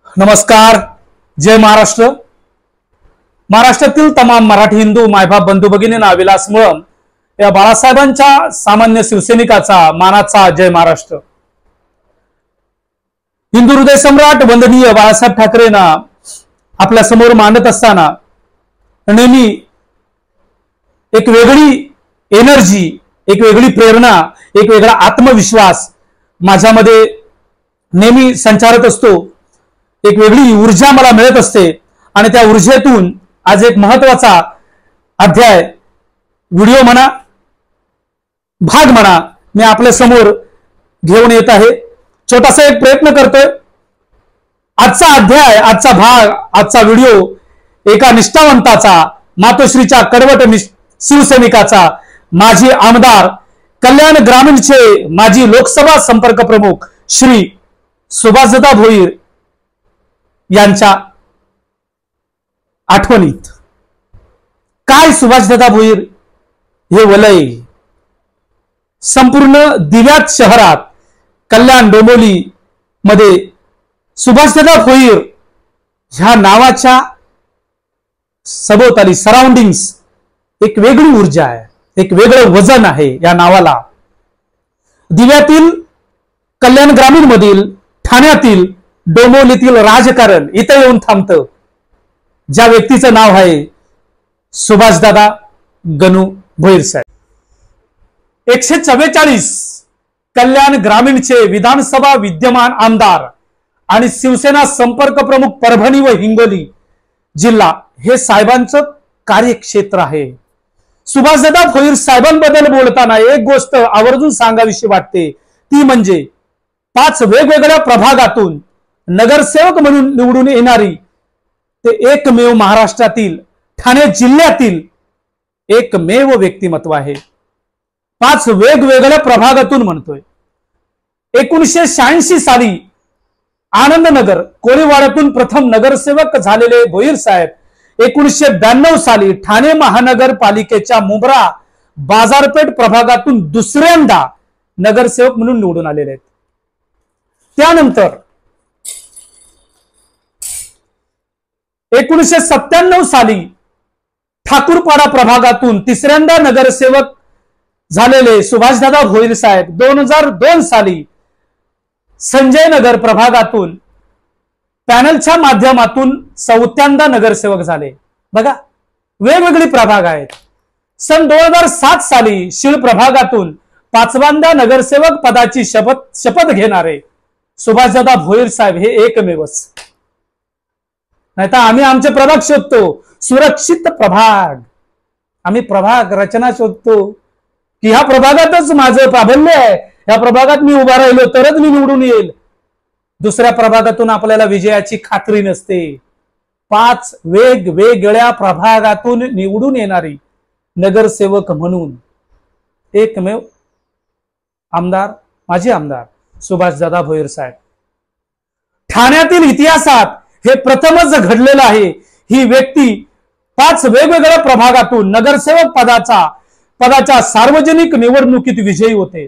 नमस्कार. जय महाराष्ट्र. महाराष्ट्रातील तमाम मराठी हिंदू मायबाप बंधू भगिनींना विलास मुळम या बाळासाहेबांच्या सामान्य शिवसैनिकाचा मानाचा जय महाराष्ट्र. हिंदू हृदय सम्राट वंदनीय बाळासाहेब ठाकरेंना आपल्या समोर मांडत असताना नेहमी एक वेगळी एनर्जी, एक वेगळी प्रेरणा, एक वेगळा आत्मविश्वास माझ्यामध्ये नेहमी संचारत असतो. एक वेगळी ऊर्जा मला मिळत असते आणि त्या ऊर्जेतून आज एक महत्वाचा अध्याय, व्हिडिओ म्हणा, भाग म्हणा, मी आपल्या समोर घेऊन येत आहे. छोटासा एक प्रयत्न करतोय. आजचा अध्याय, आजचा भाग, आजचा व्हिडिओ एका निष्ठावंताचा, मातोश्रीच्या कडवट शिवसैनिकाचा, माजी आमदार, कल्याण ग्रामीणचे माजी लोकसभा संपर्क प्रमुख श्री सुभाषदादा भोईर यांच्या आठवणीत. काय सुभाषदादा भोईर हे वलय संपूर्ण दिव्यात शहरात, कल्याण डोंबिवली मध्ये सुभाषदादा भोईर ह्या नावाच्या सभोवताली सराउंडिंग्स एक वेगळी ऊर्जा आहे, एक वेगळं वजन आहे या नावाला. दिव्यातील, कल्याण ग्रामीण मधील, ठाण्यातील, डोंबिवलीतील राजकारण इथे येऊन थांबतं. ज्या व्यक्तीचं नाव आहे सुभाषदादा गणू भोईर साहेब. 144 कल्याण ग्रामीणचे विधानसभा विद्यमान आमदार आणि शिवसेना संपर्क प्रमुख परभणी व हिंगोली जिल्हा हे साहेबांचं कार्यक्षेत्र आहे. सुभाषदादा भोईर साहेबांबद्दल बोलताना एक गोष्ट आवर्जून सांगावीशी वाटते, ती म्हणजे 5 वेगवेगळ्या प्रभागातून नगरसेवक म्हणून निवडून येणारी ते एकमेव महाराष्ट्रातील, ठाणे जिल्ह्यातील एकमेव व्यक्तिमत्व आहे. 5 वेगवेगळ्या प्रभागातून म्हणतोय. 1986 साली आनंदनगर कोळीवाड्यातून प्रथम नगरसेवक झालेले भोईर साहेब 1992 साली ठाणे महानगरपालिकेच्या मुंब्रा बाजारपेठ प्रभागातून दुसऱ्यांदा नगरसेवक म्हणून निवडून आलेले आहेत. त्यानंतर 1997 साली ठाकूरपाडा प्रभागातून तिसऱ्यांदा नगरसेवक झालेले सुभाषदादा भोईर साहेब 2002 साली संजय नगर प्रभागातून पॅनलच्या माध्यमातून 4थ्यांदा नगरसेवक झाले. बघा, वेगवेगळे प्रभाग आहेत. सन 2007 साली शीळ प्रभागातून 5व्यांदा नगरसेवक पदाची शपथ घेणारे सुभाषदादा भोईर साहेब हे एकमेवच. नाहीतर आम्ही आमचे प्रभाग शोधतो, सुरक्षित प्रभाग, आम्ही प्रभाग रचना शोधतो की ह्या प्रभागातच माझं प्राबल्य आहे, ह्या प्रभागात मी उभा राहिलो तरच मी निवडून येईल. दुसऱ्या प्रभागातून आपल्याला विजयाची खात्री नसते. 5 वेगवेगळ्या प्रभागातून निवडून येणारी नगरसेवक म्हणून एकमेव आमदार, माजी आमदार सुभाषदादा भोईर साहेब. ठाण्यातील इतिहासात हे प्रथमच घडलेलं आहे. ही व्यक्ती 5 वेगवेगळ्या प्रभागातून नगरसेवक पदाच्या सार्वजनिक निवडणुकीत विजयी होते.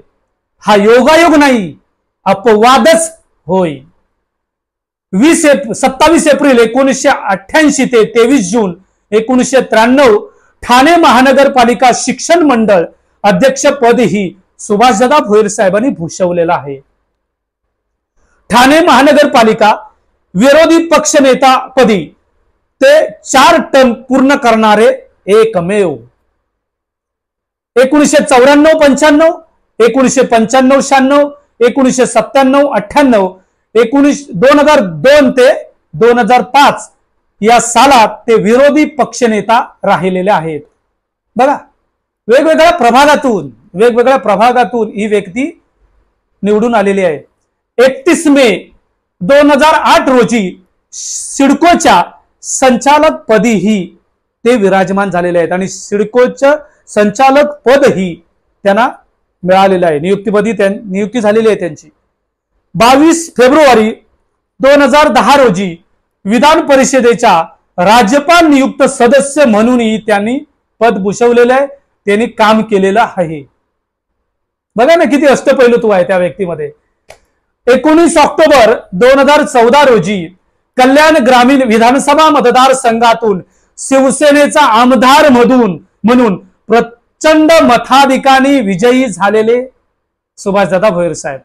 हा योगायोग नाही, अपवादच होय. 27 एप्रिल 1988 ते 23 जून 1993 ठाणे महानगरपालिका शिक्षण मंडळ अध्यक्षपद ही सुभाषदादा भोईर साहेबांनी भूषवलेलं आहे. ठाणे महानगरपालिका विरोधी पक्षनेता पदी ते 4 टर्म पूर्ण करणारे एकमेव. 1994-95, 1995-96, 1997-98, 2002 ते 2005 या सालात ते विरोधी पक्षनेता राहिलेले आहेत. बघा, वेगवेगळ्या प्रभागातून ही व्यक्ती निवडून आलेली आहे. 31 मे 2008 रोजी सिडकोच्या संचालक पदीही ते विराजमान झालेले आहेत आणि सिडकोचं संचालक पदही त्यांना मिळालेलं आहे. नियुक्ती झालेली आहे त्यांची. 22 फेब्रुवारी 2010 रोजी विधान परिषदेच्या राज्यपाल नियुक्त सदस्य म्हणूनही त्यांनी पद भूषवलेलं आहे. त्यांनी काम केलेलं आहे. बघा ना किती अष्टपैलुत्व आहे त्या व्यक्तीमध्ये. 19 ऑक्टोबर 2014 रोजी कल्याण ग्रामीण विधानसभा मतदारसंघातून शिवसेनेचा आमदार म्हणून प्रचंड मताधिकाने विजयी झालेले सुभाषदादा भोईर साहेब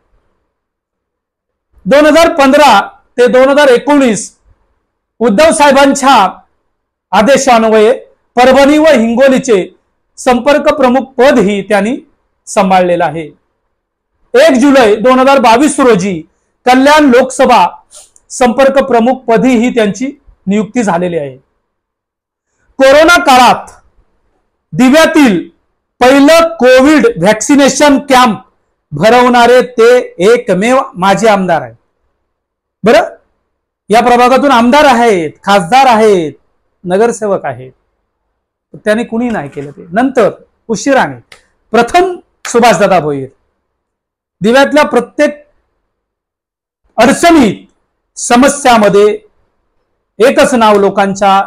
2015 ते 2019 उद्धव साहेबांच्या आदेशान्वये परभणी व हिंगोलीचे संपर्क प्रमुख पद ही त्यांनी सांभाळलेलं आहे। 1 जुलै 2022 रोजी कल्याण लोकसभा संपर्क प्रमुख पदी ही त्यांची नियुक्ती झालेली आहे। कोरोना काळात दिव्यातील पहिलं कोविड व्हॅक्सिनेशन कॅम्प भरवणारे ते एकमेव माजी आमदार आहेत। बरं, या प्रभागातून आमदार आहेत, खासदार आहेत, नगरसेवक आहेत, त्याने कुणी नाही केलं ते नंतर उशिराने प्रथम सुभाषदादा भोईर दिव्यातल्या प्रत्येक अडचणीत समस्यामध्ये एकच नाव लोकांच्या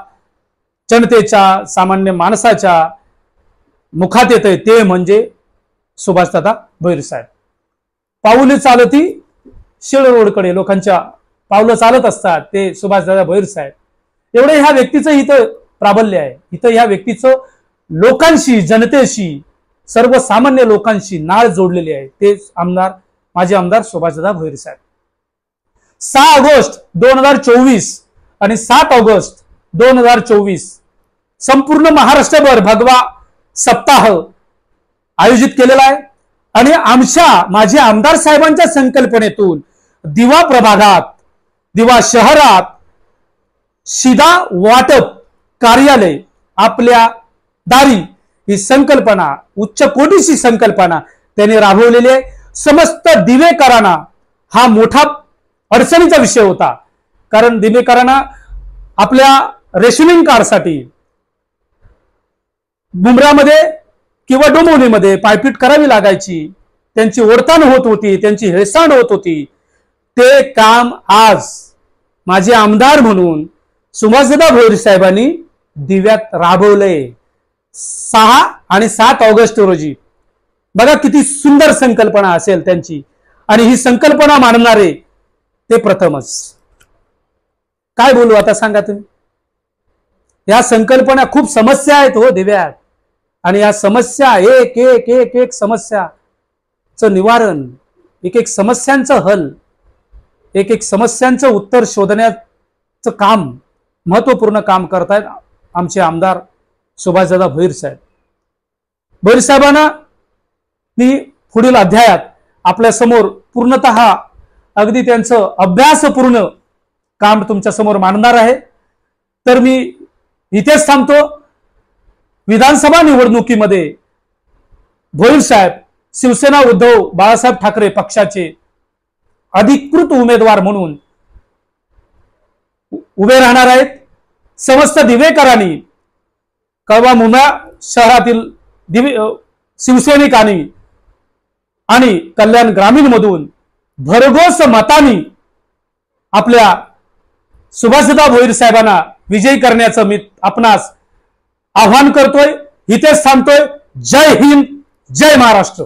जनतेच्या सामान्य माणसाच्या मुखात येते ते म्हणजे सुभाषदादा भोईर साहेब। पाऊले चालती शिळ रोडकडे लोकांच्या पावलं चालत असतात ते सुभाषदादा भोईर साहेब। एवढे ह्या व्यक्तीचं इथं प्राबल्य आहे, इथं ह्या व्यक्तीचं लोकांशी जनतेशी सर्वसामान्य लोकांशी नाळ जोडलेली आहे ते आमदार माजी आमदार सुभाषदादा भोईर साहेब। 6 ऑगस्ट 2024 आणि 7 ऑगस्ट 2024 संपूर्ण महाराष्ट्रभर भगवा सप्ताह आयोजित केलेला आहे आणि आमच्या माजी आमदार साहेबांच्या संकल्पनेतून दिवा प्रभागात, दिवा शहरात शिधा वाटप कार्यालय आपल्या दारी ही संकल्पना उच्च कोटीची संकल्पना त्यांनी राबवलेली आहे। समस्त दिवेकरांना हा मोठा अडचणीचा विषय होता, कारण दिवेकरांना आपल्या रेशनिंग कार्डसाठी मुंब्रामध्ये किंवा डोंबिवलीमध्ये पायपीट करावी लागायची, त्यांची ओढताण होत होती, त्यांची हेळसांड होत होती। ते काम आज माझे आमदार म्हणून सुभाषदादा भोईर साहेबांनी दिव्यात राबवलंय 6 आणि 7 ऑगस्ट रोजी। बघा किती सुंदर संकल्पना असेल त्यांची, आणि ही संकल्पना मांडणारे ते प्रथमच। काय बोलू आता सांगा तुम्ही? या संकल्पना खूप समस्या आहेत हो दिव्यात, आणि या समस्या एक एक एक एक समस्याचं निवारण, एक एक समस्यांचं हल, एक एक समस्यांचं उत्तर शोधण्याचं काम, महत्वपूर्ण काम करतायत आमचे आमदार सुभाषदादा भोईर साहेब। भोईर साहेबांना मी पुढील अध्यायात आपल्या समोर पूर्णतः अगदी त्यांचं अभ्यासपूर्ण काम तुमच्या समोर मांडणार आहे। तर मी इथेच थांबतो। विधानसभा निवडणुकीमध्ये भोईर साहेब शिवसेना उद्धव बाळासाहेब ठाकरे पक्षाचे अधिकृत उमेदवार म्हणून उभे राहणार आहेत। समस्त दिवेकरांनी, कळवा मुंब्रा शहरातील शिवसैनिकांनी आणि कल्याण ग्रामीण मधून भरघोस मतांनी आपल्या सुभाषदादा भोईर साहेबांना विजयी करण्याचं मी आपणास आव्हान करतोय। इथेच थांबतोय। जय हिंद, जय महाराष्ट्र।